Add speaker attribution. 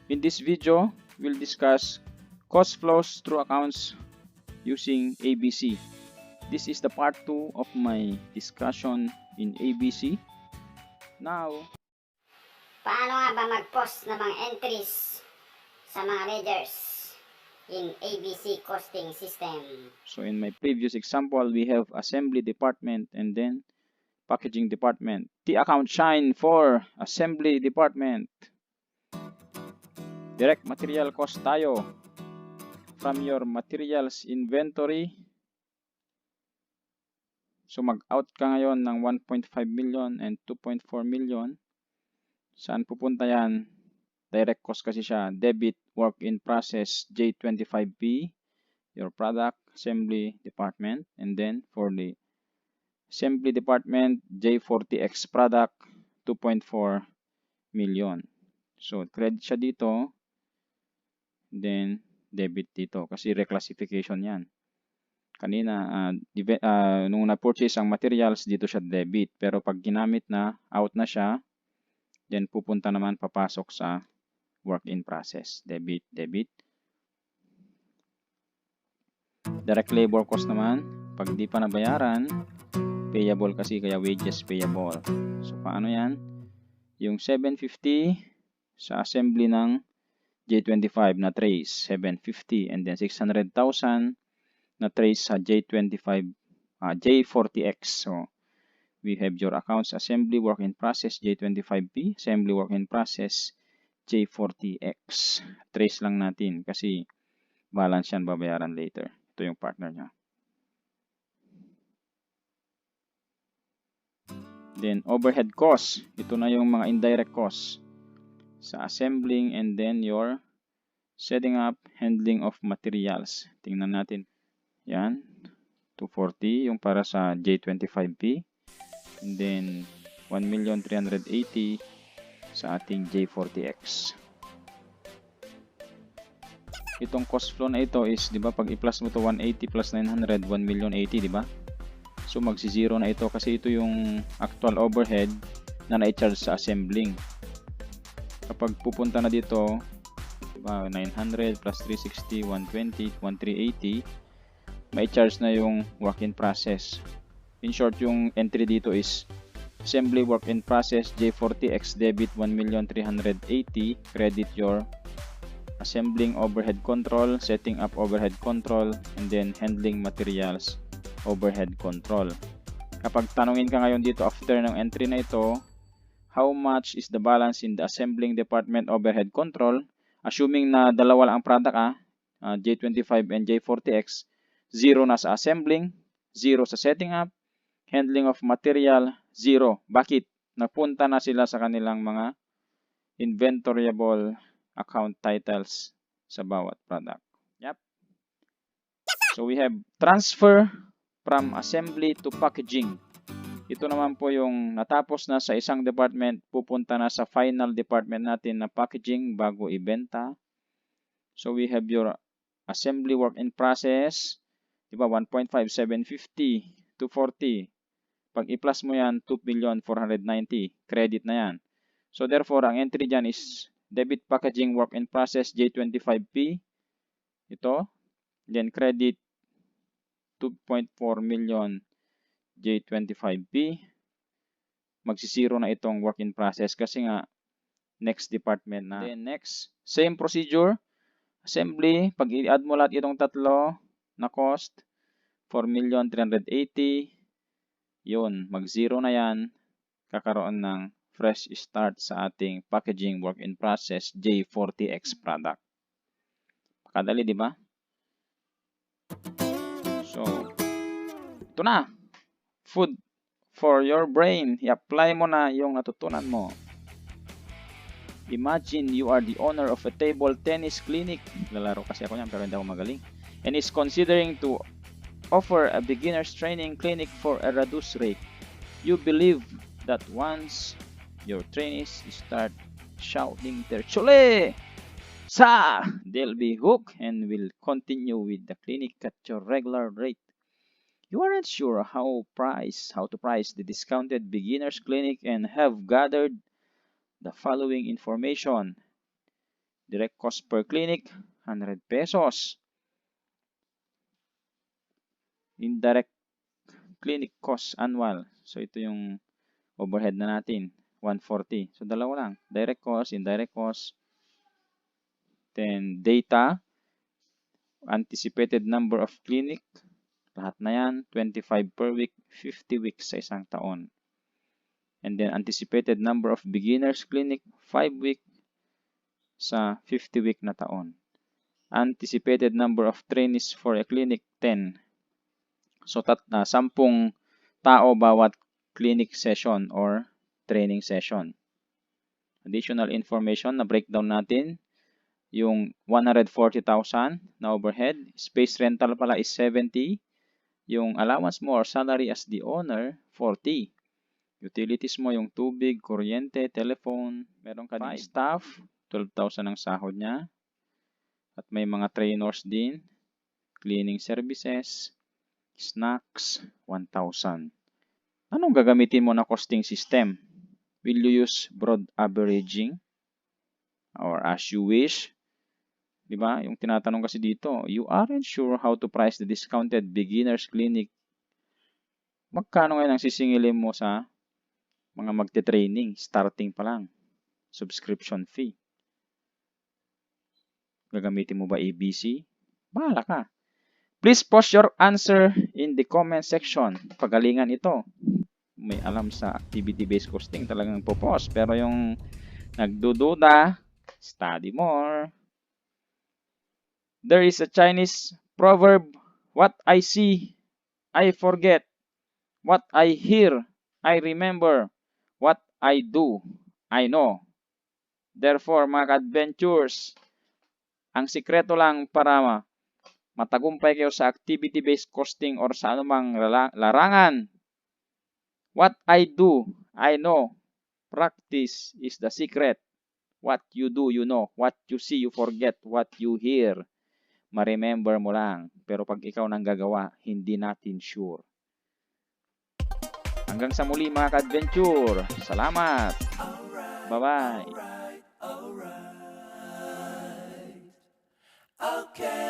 Speaker 1: In this video, we'll discuss cost flows through accounts using ABC. This is the part 2 of my discussion in ABC. Now,
Speaker 2: paano nga ba mag-post ng mga entries sa mga ledgers in ABC costing system?
Speaker 1: so in my previous example, we have assembly department and then packaging department. The account shine for assembly department. Direct material cost tayo. From your materials inventory, so mag-out ka ngayon ng 1.5 million and 2.4 million. Saan pupunta yan? Direct cost kasi siya. Debit work in process J25P, your product assembly department. And then for the assembly department, J40X product, 2.4 million. So credit siya dito. Then debit dito kasi reclassification yan. Kanina, nung na-purchase ang materials, dito siya debit. Pero pag ginamit na, out na siya, then pupunta naman papasok sa work in process. Debit, debit. Direct labor cost naman, pag di pa nabayaran, payable kasi kaya wages payable. So paano yan? Yung 750 sa assembly ng J25 na trace, 750. And then 600,000 na trace sa J25, J40X. So we have your accounts assembly work in process J25P, assembly work in process J40X. Trace lang natin kasi balance yan babayaran later. Ito yung partner niya. Then overhead costs. Ito na yung mga indirect costs sa assembling and then your setting up, handling of materials. Tingnan natin. Yan. 240 yung para sa J25P. And then 1,380,000 sa ating J40X. Itong cost flow na ito is, di ba, pag i-plus mo to 180 plus 900, 1,080,000, di ba? So magsi-zero na ito kasi ito yung actual overhead na na-charge sa assembling. Kapag pupunta na dito, di ba, 900 plus 360, 120, 1,380, may charge na yung work in process. In short, yung entry dito is assembly work in process J40X debit 1,380,000, credit your assembling overhead control, setting up overhead control, and then handling materials overhead control. Kapag tanungin ka ngayon dito after ng entry na ito, how much is the balance in the assembling department overhead control? Assuming na dalawa lang ang product, J25 and J40X, 0 na sa assembling, 0 sa setting up, handling of material, 0. Bakit? Napunta na sila sa kanilang mga inventoriable account titles sa bawat product. Yep. So we have transfer from assembly to packaging. Ito naman po yung natapos na sa isang department, pupunta na sa final department natin na packaging bago ibenta. So we have your assembly work in process, diba, 1.5, 750, 240. Pag i-plus mo yan, 2,490,000. Credit na yan. So therefore, ang entry dyan is debit packaging work in process J25P. Ito. Then credit 2.4 million J25P. Magsisiro na itong work in process kasi nga next department na. Then next, same procedure. Assembly, pag i-add mo lahat itong tatlo na cost, 4,380,000. Yun, mag-zero na yan. Kakaroon ng fresh start sa ating packaging work in process J40X product. Pakadali, di ba? So, ito na. Food for your brain. I-apply mo na yung natutunan mo. Imagine you are the owner of a table tennis clinic. Lalaro kasi ako yan pero hindi ako magaling. And is considering to offer a beginner's training clinic for a reduced rate. You believe that once your trainees start shouting their chole, sa, they'll be hooked and will continue with the clinic at your regular rate. You aren't sure how to price the discounted beginner's clinic and have gathered the following information. Direct cost per clinic, 100 pesos. Indirect clinic cost annual. So, ito yung overhead na natin, 140. So, dalawa lang. Direct cost, indirect cost. Then, data, anticipated number of clinic. Lahat na yan, 25 per week, 50 weeks sa isang taon. And then, anticipated number of beginners clinic, 5 week sa 50 week na taon. Anticipated number of trainees for a clinic, 10. So, 10 tao bawat clinic session or training session. Additional information na breakdown natin, yung 140,000 na overhead. Space rental pala is 70. Yung allowance mo or salary as the owner, 40. Utilities mo yung tubig, kuryente, telephone. Meron ka din staff, 12,000 ang sahod niya. At may mga trainers din. Cleaning services, snacks, 1,000. Anong gagamitin mo na costing system? Will you use broad averaging? Or as you wish? Diba? Yung tinatanong kasi dito, you aren't sure how to price the discounted beginner's clinic. Magkano ngayon ang sisingilin mo sa mga magte-training? Starting pa lang. Subscription fee. Gagamitin mo ba ABC? Bahala ka. Please post your answer in the comment section. Pagalingan ito. May alam sa activity-based costing talagang po-post. Pero yung nagdududa, study more. There is a Chinese proverb, what I see, I forget. What I hear, I remember. What I do, I know. Therefore, mga adventures, ang sikreto lang para matagumpay kayo sa activity-based costing or sa anumang larangan. What I do, I know. Practice is the secret. What you do, you know. What you see, you forget. What you hear, ma-remember mo lang. Pero pag ikaw nang gagawa, hindi natin sure. Hanggang sa muli mga ka-adventure. Salamat. Bye-bye.
Speaker 3: Okay.